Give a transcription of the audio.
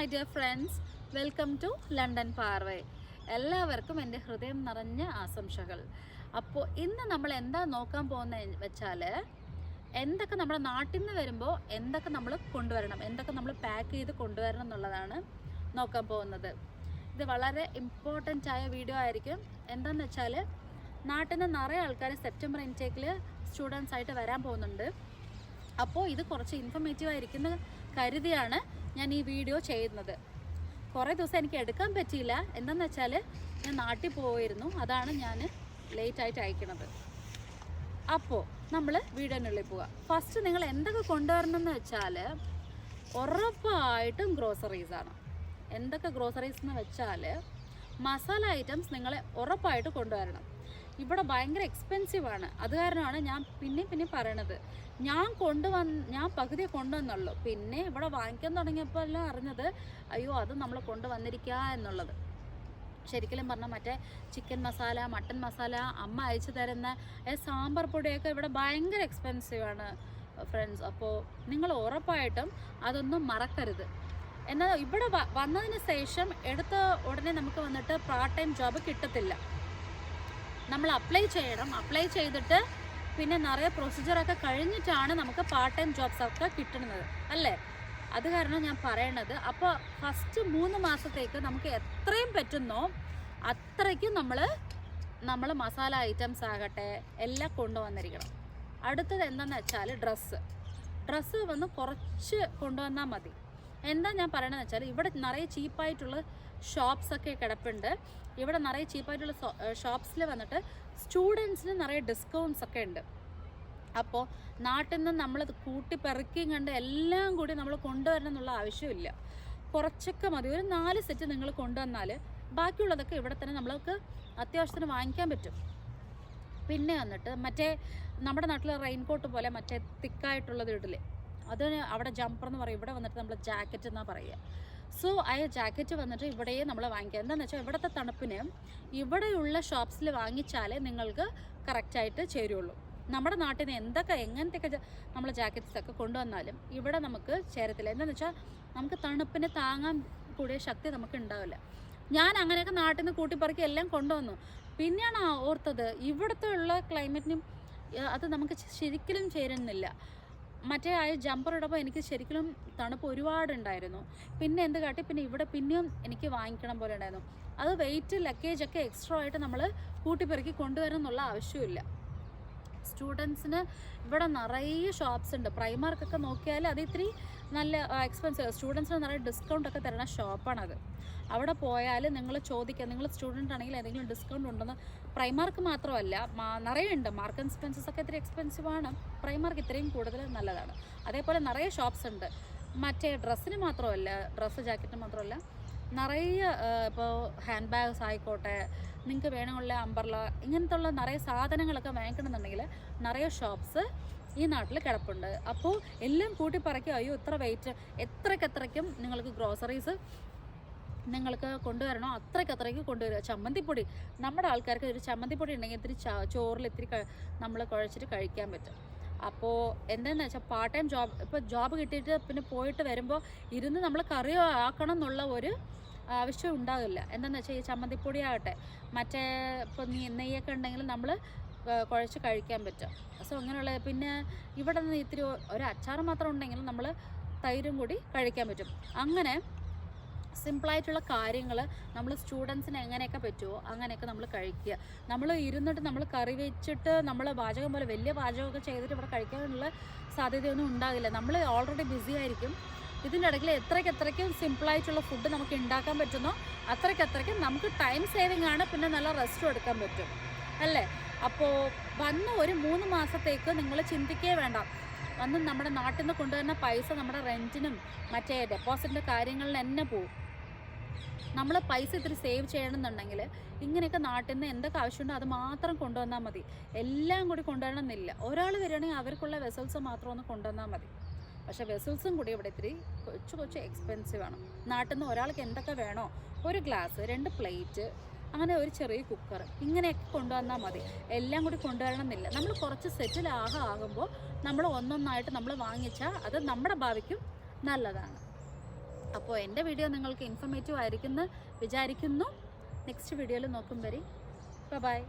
My dear friends, welcome to London പാർവേ. എല്ലാവർക്കും എൻ്റെ ഹൃദയം നിറഞ്ഞ ആശംസകൾ. അപ്പോൾ ഇന്ന് നമ്മൾ എന്താ നോക്കാൻ പോകുന്നത് വെച്ചാൽ, എന്തൊക്കെ നമ്മുടെ നാട്ടിൽ നിന്ന് വരുമ്പോൾ എന്തൊക്കെ നമ്മൾ കൊണ്ടുവരണം, എന്തൊക്കെ നമ്മൾ പാക്ക് ചെയ്ത് കൊണ്ടുവരണം എന്നുള്ളതാണ് നോക്കാൻ പോകുന്നത്. ഇത് വളരെ ഇമ്പോർട്ടൻ്റ് ആയ വീഡിയോ ആയിരിക്കും. എന്താണെന്ന് വെച്ചാൽ, നാട്ടിൽ നിന്ന് നിറയെ ആൾക്കാർ സെപ്റ്റംബർ ഇൻടേക്കിൽ സ്റ്റുഡൻസ് ആയിട്ട് വരാൻ പോകുന്നുണ്ട്. അപ്പോൾ ഇത് കുറച്ച് ഇൻഫർമേറ്റീവ് ആയിരിക്കുന്ന കരുതിയാണ് ഞാൻ ഈ വീഡിയോ ചെയ്യുന്നത്. കുറേ ദിവസം എനിക്ക് എടുക്കാൻ പറ്റിയില്ല. എന്താണെന്ന് വെച്ചാൽ ഞാൻ നാട്ടിൽ പോയിരുന്നു, അതാണ് ഞാൻ ലേറ്റായിട്ട് അയക്കുന്നത്. അപ്പോൾ നമ്മൾ വീഡിയോനുള്ളിൽ പോവാം. ഫസ്റ്റ് നിങ്ങൾ എന്തൊക്കെ കൊണ്ടുവരണം എന്ന് വെച്ചാൽ, ഉറപ്പായിട്ടും ഗ്രോസറീസാണ്. എന്തൊക്കെ ഗ്രോസറീസ് എന്ന് വെച്ചാൽ, മസാല ഐറ്റംസ് നിങ്ങൾ ഉറപ്പായിട്ട് കൊണ്ടുവരണം. ഇവിടെ ഭയങ്കര എക്സ്പെൻസീവാണ്. അത് കാരണമാണ് ഞാൻ പിന്നെ പറയണത്. ഞാൻ പകുതിയെ കൊണ്ടുവന്നുള്ളൂ. പിന്നെ ഇവിടെ വാങ്ങിക്കാൻ തുടങ്ങിയപ്പോൾ എല്ലാം അറിഞ്ഞത്, അയ്യോ അത് നമ്മൾ കൊണ്ടുവന്നിരിക്കുക എന്നുള്ളത്. ശരിക്കും പറഞ്ഞാൽ മറ്റേ ചിക്കൻ മസാല, മട്ടൻ മസാല, അമ്മ അയച്ചു തരുന്ന സാമ്പാർ പൊടിയൊക്കെ ഇവിടെ ഭയങ്കര എക്സ്പെൻസീവാണ് ഫ്രണ്ട്സ്. അപ്പോൾ നിങ്ങൾ ഉറപ്പായിട്ടും അതൊന്നും മറക്കരുത്. എന്നാൽ ഇവിടെ വന്നതിന് ശേഷം എടുത്ത ഉടനെ നമുക്ക് വന്നിട്ട് പാർട്ട് ടൈം ജോബ് കിട്ടത്തില്ല. നമ്മൾ അപ്ലൈ ചെയ്യണം. അപ്ലൈ ചെയ്തിട്ട് പിന്നെ നിറയെ പ്രൊസീജിയറൊക്കെ കഴിഞ്ഞിട്ടാണ് നമുക്ക് പാർട്ട് ടൈം ജോബ്സൊക്കെ കിട്ടുന്നത്, അല്ലേ? അത് കാരണം ഞാൻ പറയണത്. അപ്പോൾ ഫസ്റ്റ് 3 മാസത്തേക്ക് നമുക്ക് എത്രയും പറ്റുന്നോ അത്രയ്ക്കും നമ്മൾ മസാല ഐറ്റംസ് ആകട്ടെ എല്ലാം കൊണ്ടുവന്നിരിക്കണം. അടുത്തത് എന്താണെന്ന് വെച്ചാൽ, ഡ്രസ്സ് വന്ന് കുറച്ച് കൊണ്ടുവന്നാൽ മതി. എന്താ ഞാൻ പറയണതെന്ന് വെച്ചാൽ, ഇവിടെ നിറയെ ചീപ്പായിട്ടുള്ള ഷോപ്സൊക്കെ കിടപ്പുണ്ട്. ഇവിടെ നിറയെ ചീപ്പായിട്ടുള്ള ഷോപ്സിൽ വന്നിട്ട് സ്റ്റുഡൻസിന് നിറയെ ഡിസ്കൗണ്ട്സ് ഒക്കെ ഉണ്ട്. അപ്പോൾ നാട്ടിൽ നിന്ന് നമ്മളത് കൂട്ടിപ്പെറുക്കിയും കണ്ട് എല്ലാം കൂടി നമ്മൾ കൊണ്ടുവരണം എന്നുള്ള ആവശ്യമില്ല. കുറച്ചൊക്കെ മതി. ഒരു 4 സെറ്റ് നിങ്ങൾ കൊണ്ടുവന്നാൽ ബാക്കിയുള്ളതൊക്കെ ഇവിടെ തന്നെ നമ്മൾക്ക് അത്യാവശ്യത്തിന് വാങ്ങിക്കാൻ പറ്റും. പിന്നെ വന്നിട്ട് മറ്റേ നമ്മുടെ നാട്ടിലെ റെയിൻകോട്ട് പോലെ മറ്റേ തിക്കായിട്ടുള്ളത് ഇടില്ലേ, അതിന് അവിടെ ജമ്പർ എന്ന് പറയും. ഇവിടെ വന്നിട്ട് നമ്മൾ ജാക്കറ്റ് എന്നാണ് പറയുക. സോ ആ ജാക്കറ്റ് വന്നിട്ട് ഇവിടെയേ നമ്മൾ വാങ്ങിക്കുക. എന്താണെന്ന് വെച്ചാൽ, ഇവിടുത്തെ തണുപ്പിന് ഇവിടെയുള്ള ഷോപ്സിൽ വാങ്ങിച്ചാലേ നിങ്ങൾക്ക് കറക്റ്റായിട്ട് ചേരുള്ളൂ. നമ്മുടെ നാട്ടിൽ നിന്ന് എങ്ങനത്തെയൊക്കെ നമ്മൾ ജാക്കറ്റ്സൊക്കെ കൊണ്ടുവന്നാലും ഇവിടെ നമുക്ക് ചേരത്തില്ല. എന്താണെന്ന് വെച്ചാൽ, നമുക്ക് തണുപ്പിന് താങ്ങാൻ കൂടിയ ശക്തി നമുക്ക് ഉണ്ടാവില്ല. ഞാൻ അങ്ങനെയൊക്കെ നാട്ടിൽ നിന്ന് കൂട്ടിപ്പറക്കി എല്ലാം കൊണ്ടുവന്നു. പിന്നെയാണ് ഓർത്തത്, ഇവിടുത്തെ ഉള്ള ക്ലൈമറ്റിനും അത് നമുക്ക് ശരിക്കും ചേരുന്നില്ല. മറ്റേ ആ ജമ്പർ ഇടുമ്പോൾ എനിക്ക് ശരിക്കും തണുപ്പ് ഒരുപാടുണ്ടായിരുന്നു. പിന്നെ എന്ത് കാട്ടി, പിന്നെ ഇവിടെ പിന്നെയും എനിക്ക് വാങ്ങിക്കണം പോലെ ഉണ്ടായിരുന്നു. അത് വെയിറ്റ് ലഗേജൊക്കെ എക്സ്ട്രാ ആയിട്ട് നമ്മൾ കൂട്ടിപ്പെറുക്കി കൊണ്ടുവരണം എന്നുള്ള ആവശ്യമില്ല. സ്റ്റുഡൻസിന് ഇവിടെ നിറയെ ഷോപ്സ് ഉണ്ട്. പ്രൈമാർക്കൊക്കെ നോക്കിയാൽ അത് ഇത്തിരി നല്ല എക്സ്പെൻസീവ്. സ്റ്റുഡൻസിന് നിറയെ ഡിസ്കൗണ്ടൊക്കെ തരുന്ന ഷോപ്പാണത്. അവിടെ പോയാൽ നിങ്ങൾ ചോദിക്കുക, നിങ്ങൾ സ്റ്റുഡൻ്റ് ആണെങ്കിൽ ഏതെങ്കിലും ഡിസ്കൗണ്ട് ഉണ്ടെന്ന്. പ്രൈമാർക്ക് മാത്രമല്ല, നിറയെ ഉണ്ട്. മാർക്ക് ആൻഡ് സ്പെൻസസ് ഒക്കെ ഇത്തിരി എക്സ്പെൻസീവാണ്. പ്രൈമാർക്ക് ഇത്രയും കൂടുതൽ നല്ലതാണ്. അതേപോലെ നിറയെ ഷോപ്സ് ഉണ്ട്. മറ്റേ ഡ്രസ്സിന് മാത്രമല്ല, ജാക്കറ്റിന് മാത്രമല്ല, നിറയെ ഇപ്പോൾ ഹാൻഡ് ബാഗ്സ് ആയിക്കോട്ടെ, നിങ്ങൾക്ക് വേണമെങ്കിൽ അംബർല, ഇങ്ങനത്തെ ഉള്ള നിറയെ സാധനങ്ങളൊക്കെ വാങ്ങിക്കണമെന്നുണ്ടെങ്കിൽ നിറയെ ഷോപ്സ് ഈ നാട്ടിൽ കിടപ്പുണ്ട്. അപ്പോൾ എല്ലാം കൂട്ടിപ്പറയ്ക്കും. അയ്യോ ഇത്ര വെയിറ്റ്, എത്രയ്ക്കും നിങ്ങൾക്ക് ഗ്രോസറീസ് നിങ്ങൾക്ക് കൊണ്ടുവരണോ അത്രയ്ക്ക് കൊണ്ടുവരിക. ചമ്മന്തിപ്പൊടി, നമ്മുടെ ആൾക്കാർക്ക് ഒരു ചമ്മന്തിപ്പൊടി ഉണ്ടെങ്കിൽ ഇത്തിരി ചോറിൽ ഇത്തിരി നമ്മൾ കുഴച്ചിട്ട് കഴിക്കാൻ പറ്റും. അപ്പോൾ എന്താണെന്ന് വെച്ചാൽ, പാർട്ട് ടൈം ജോബ്, ഇപ്പോൾ ജോബ് കിട്ടിയിട്ട് പിന്നെ പോയിട്ട് വരുമ്പോൾ ഇരുന്ന് നമ്മൾ കറി ആക്കണം എന്നുള്ള ഒരു ആവശ്യം ഉണ്ടാകില്ല. എന്താണെന്ന് വെച്ചാൽ, ഈ ചമ്മന്തിപ്പൊടി ആകട്ടെ, മറ്റേ ഇപ്പോൾ നെയ്യൊക്കെ ഉണ്ടെങ്കിൽ നമ്മൾ കുഴച്ച് കഴിക്കാൻ പറ്റും. സോ അങ്ങനെയുള്ള, പിന്നെ ഇവിടെ നിന്ന് ഇത്തിരി ഒരു അച്ചാർ മാത്രം ഉണ്ടെങ്കിൽ നമ്മൾ തൈരും കൂടി കഴിക്കാൻ പറ്റും. അങ്ങനെ സിമ്പിളായിട്ടുള്ള കാര്യങ്ങൾ നമ്മൾ സ്റ്റുഡൻസിന് എങ്ങനെയൊക്കെ പറ്റുമോ അങ്ങനെയൊക്കെ നമ്മൾ കഴിക്കുക. നമ്മൾ ഇരുന്നിട്ട് നമ്മൾ കറി വെച്ചിട്ട് നമ്മൾ പാചകം പോലെ വലിയ പാചകമൊക്കെ ചെയ്തിട്ട് ഇവിടെ കഴിക്കാനുള്ള സാധ്യതയൊന്നും ഉണ്ടാകില്ല. നമ്മൾ ഓൾറെഡി ബിസി ആയിരിക്കും. ഇതിൻ്റെ ഇടയ്ക്ക് എത്രയ്ക്കും സിമ്പിളായിട്ടുള്ള ഫുഡ് നമുക്ക് ഉണ്ടാക്കാൻ പറ്റുന്നോ അത്രയ്ക്കും നമുക്ക് ടൈം സേവിങ് ആണ്. പിന്നെ നല്ല റെസ്റ്റും എടുക്കാൻ പറ്റും, അല്ലേ? അപ്പോൾ വന്ന് ഒരു 3 മാസത്തേക്ക് നിങ്ങൾ ചിന്തിക്കേ വേണ്ട. വന്ന് നമ്മുടെ നാട്ടിൽ നിന്ന് കൊണ്ടുവരുന്ന പൈസ നമ്മുടെ റെൻറ്റിനും മറ്റേ ഡെപ്പോസിറ്റിൻ്റെ കാര്യങ്ങളിൽ തന്നെ പോകും. നമ്മൾ പൈസ ഇത്തിരി സേവ് ചെയ്യണമെന്നുണ്ടെങ്കിൽ ഇങ്ങനെയൊക്കെ നാട്ടിൽ നിന്ന് എന്തൊക്കെ ആവശ്യമുണ്ടോ അത് മാത്രം കൊണ്ടുവന്നാൽ മതി. എല്ലാം കൂടി കൊണ്ടുവരണമെന്നില്ല. ഒരാൾ വരികയാണെങ്കിൽ അവർക്കുള്ള വെസൽസ് മാത്രം ഒന്ന് കൊണ്ടുവന്നാൽ മതി. പക്ഷേ വെസൽസും കൂടി ഇവിടെ ഇത്തിരി കുറച്ച് എക്സ്പെൻസീവ് ആണ്. നാട്ടിൽ നിന്ന് ഒരാൾക്ക് എന്തൊക്കെ വേണോ, ഒരു ഗ്ലാസ്, 2 പ്ലേറ്റ്, അങ്ങനെ ഒരു ചെറിയ കുക്കർ, ഇങ്ങനെയൊക്കെ കൊണ്ടുവന്നാൽ മതി. എല്ലാം കൂടി കൊണ്ടുവരണമെന്നില്ല. നമ്മൾ കുറച്ച് സെറ്റിലാകുമ്പോൾ നമ്മൾ ഒന്നൊന്നായിട്ട് നമ്മൾ വാങ്ങിച്ചാൽ അത് നമ്മുടെ ഭാവിക്കും നല്ലതാണ്. അപ്പോൾ എൻ്റെ വീഡിയോ നിങ്ങൾക്ക് ഇൻഫർമേറ്റീവ് ആയിരിക്കുമെന്ന് വിചാരിക്കുന്നു. നെക്സ്റ്റ് വീഡിയോയിൽ നോക്കും വരെ ബൈ.